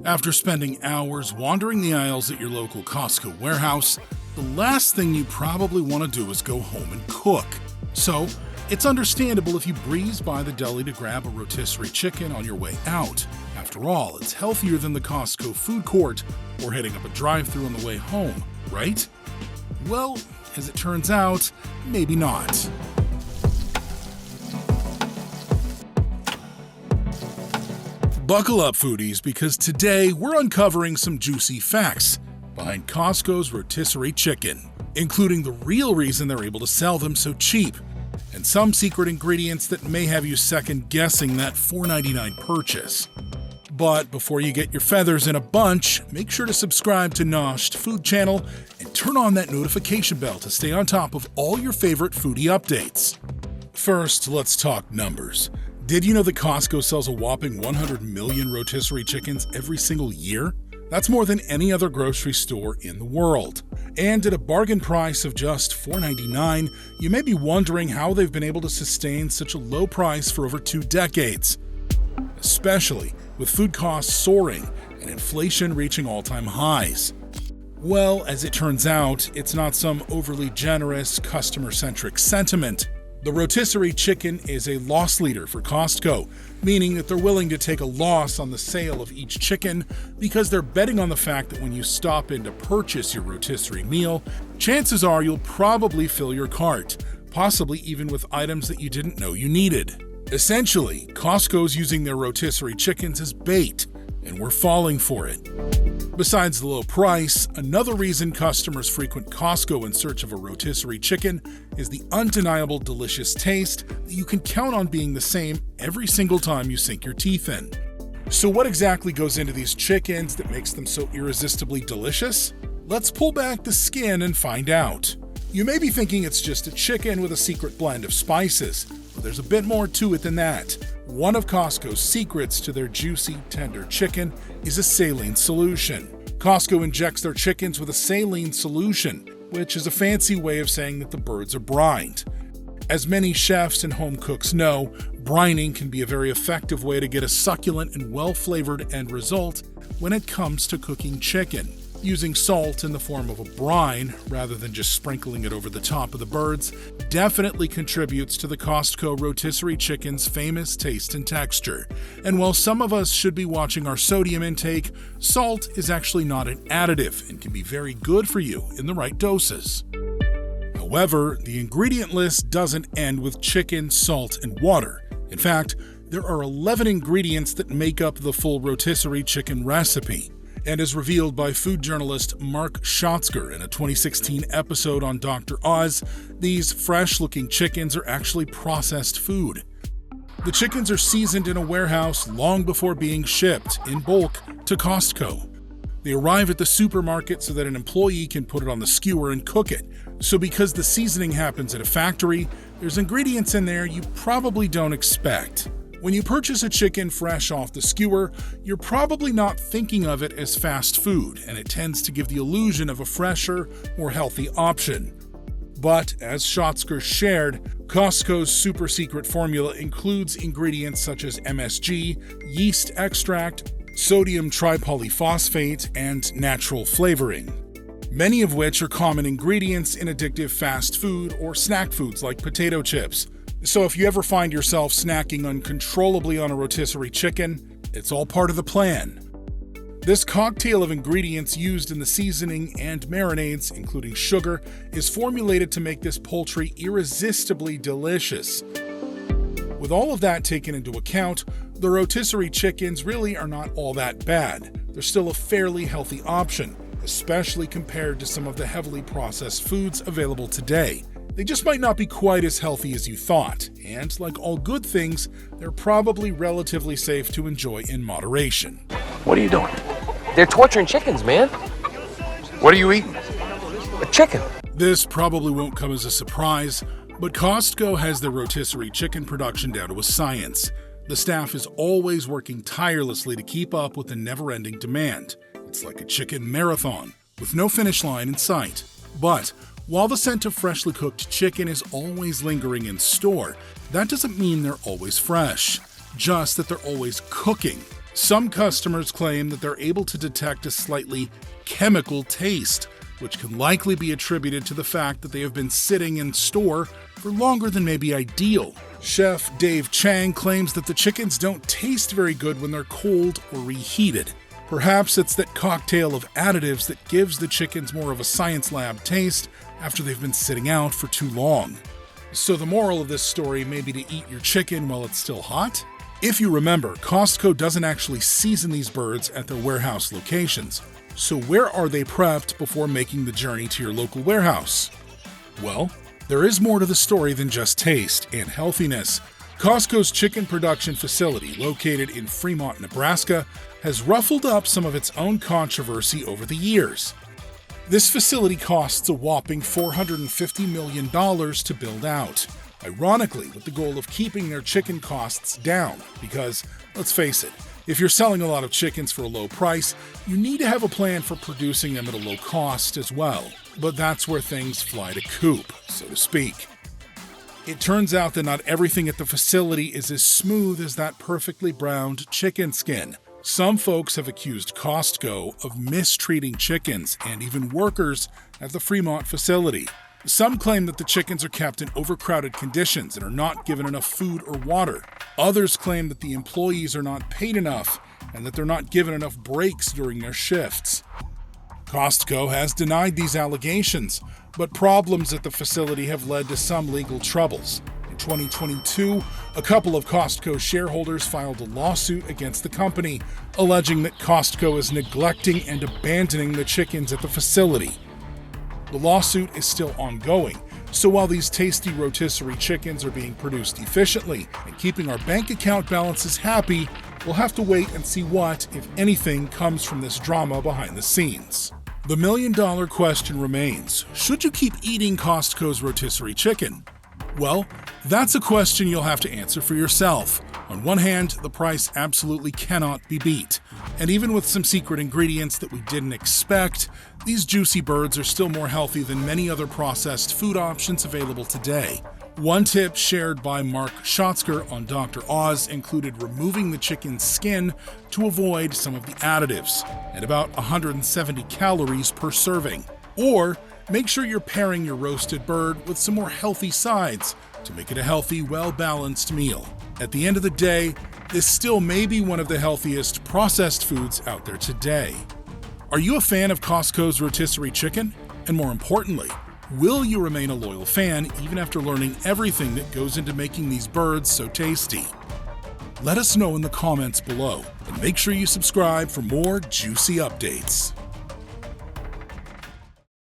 After spending hours wandering the aisles at your local Costco warehouse, the last thing you probably want to do is go home and cook. So, it's understandable if you breeze by the deli to grab a rotisserie chicken on your way out. After all, it's healthier than the Costco food court or hitting up a drive-thru on the way home, right? Well, as it turns out, maybe not. Buckle up, foodies, because today we're uncovering some juicy facts behind Costco's rotisserie chicken, including the real reason they're able to sell them so cheap, and some secret ingredients that may have you second-guessing that $4.99 purchase. But before you get your feathers in a bunch, make sure to subscribe to Noshed Food Channel and turn on that notification bell to stay on top of all your favorite foodie updates. First, let's talk numbers. Did you know that Costco sells a whopping 100 million rotisserie chickens every single year? That's more than any other grocery store in the world. And at a bargain price of just $4.99, you may be wondering how they've been able to sustain such a low price for over 2 decades, especially with food costs soaring and inflation reaching all-time highs. Well, as it turns out, it's not some overly generous, customer-centric sentiment. The rotisserie chicken is a loss leader for Costco, meaning that they're willing to take a loss on the sale of each chicken because they're betting on the fact that when you stop in to purchase your rotisserie meal, chances are you'll probably fill your cart, possibly even with items that you didn't know you needed. Essentially, Costco's using their rotisserie chickens as bait, and we're falling for it. Besides the low price, another reason customers frequent Costco in search of a rotisserie chicken is the undeniable delicious taste that you can count on being the same every single time you sink your teeth in. So what exactly goes into these chickens that makes them so irresistibly delicious? Let's pull back the skin and find out. You may be thinking it's just a chicken with a secret blend of spices, but there's a bit more to it than that. One of Costco's secrets to their juicy, tender chicken is a saline solution. Costco injects their chickens with a saline solution, which is a fancy way of saying that the birds are brined. As many chefs and home cooks know, brining can be a very effective way to get a succulent and well-flavored end result when it comes to cooking chicken. Using salt in the form of a brine, rather than just sprinkling it over the top of the birds, definitely contributes to the Costco rotisserie chicken's famous taste and texture. And while some of us should be watching our sodium intake, salt is actually not an additive and can be very good for you in the right doses. However, the ingredient list doesn't end with chicken, salt, and water. In fact, there are 11 ingredients that make up the full rotisserie chicken recipe. And as revealed by food journalist Mark Schatzker in a 2016 episode on Dr. Oz, these fresh-looking chickens are actually processed food. The chickens are seasoned in a warehouse long before being shipped, in bulk, to Costco. They arrive at the supermarket so that an employee can put it on the skewer and cook it. So because the seasoning happens at a factory, there's ingredients in there you probably don't expect. When you purchase a chicken fresh off the skewer, you're probably not thinking of it as fast food, and it tends to give the illusion of a fresher, more healthy option. But, as Schatzker shared, Costco's super secret formula includes ingredients such as MSG, yeast extract, sodium tripolyphosphate, and natural flavoring, many of which are common ingredients in addictive fast food or snack foods like potato chips. So if you ever find yourself snacking uncontrollably on a rotisserie chicken, it's all part of the plan. This cocktail of ingredients used in the seasoning and marinades, including sugar, is formulated to make this poultry irresistibly delicious. With all of that taken into account, the rotisserie chickens really are not all that bad. They're still a fairly healthy option, especially compared to some of the heavily processed foods available today. They just might not be quite as healthy as you thought, and like all good things, they're probably relatively safe to enjoy in moderation. What are you doing? They're torturing chickens, man. What are you eating? A chicken. This probably won't come as a surprise, but Costco has their rotisserie chicken production down to a science. The staff is always working tirelessly to keep up with the never-ending demand. It's like a chicken marathon, with no finish line in sight. But while the scent of freshly cooked chicken is always lingering in store, that doesn't mean they're always fresh, just that they're always cooking. Some customers claim that they're able to detect a slightly chemical taste, which can likely be attributed to the fact that they have been sitting in store for longer than may be ideal. Chef Dave Chang claims that the chickens don't taste very good when they're cold or reheated. Perhaps it's that cocktail of additives that gives the chickens more of a science lab taste after they've been sitting out for too long. So the moral of this story may be to eat your chicken while it's still hot? If you remember, Costco doesn't actually season these birds at their warehouse locations. So where are they prepped before making the journey to your local warehouse? Well, there is more to the story than just taste and healthiness. Costco's chicken production facility, located in Fremont, Nebraska, has ruffled up some of its own controversy over the years. This facility costs a whopping $450 million to build out, ironically with the goal of keeping their chicken costs down because, let's face it, if you're selling a lot of chickens for a low price, you need to have a plan for producing them at a low cost as well. But that's where things fly to coop, so to speak. It turns out that not everything at the facility is as smooth as that perfectly browned chicken skin. Some folks have accused Costco of mistreating chickens and even workers at the Fremont facility. Some claim that the chickens are kept in overcrowded conditions and are not given enough food or water. Others claim that the employees are not paid enough and that they're not given enough breaks during their shifts. Costco has denied these allegations, but problems at the facility have led to some legal troubles. In 2022, a couple of Costco shareholders filed a lawsuit against the company, alleging that Costco is neglecting and abandoning the chickens at the facility. The lawsuit is still ongoing, so while these tasty rotisserie chickens are being produced efficiently and keeping our bank account balances happy, we'll have to wait and see what, if anything, comes from this drama behind the scenes. The million-dollar question remains, should you keep eating Costco's rotisserie chicken? Well, that's a question you'll have to answer for yourself. On one hand, the price absolutely cannot be beat. And even with some secret ingredients that we didn't expect, these juicy birds are still more healthy than many other processed food options available today. One tip shared by Mark Schatzker on Dr. Oz included removing the chicken's skin to avoid some of the additives, at about 170 calories per serving. Or make sure you're pairing your roasted bird with some more healthy sides to make it a healthy, well-balanced meal. At the end of the day, this still may be one of the healthiest processed foods out there today. Are you a fan of Costco's rotisserie chicken? And more importantly, will you remain a loyal fan even after learning everything that goes into making these birds so tasty? Let us know in the comments below, and make sure you subscribe for more juicy updates.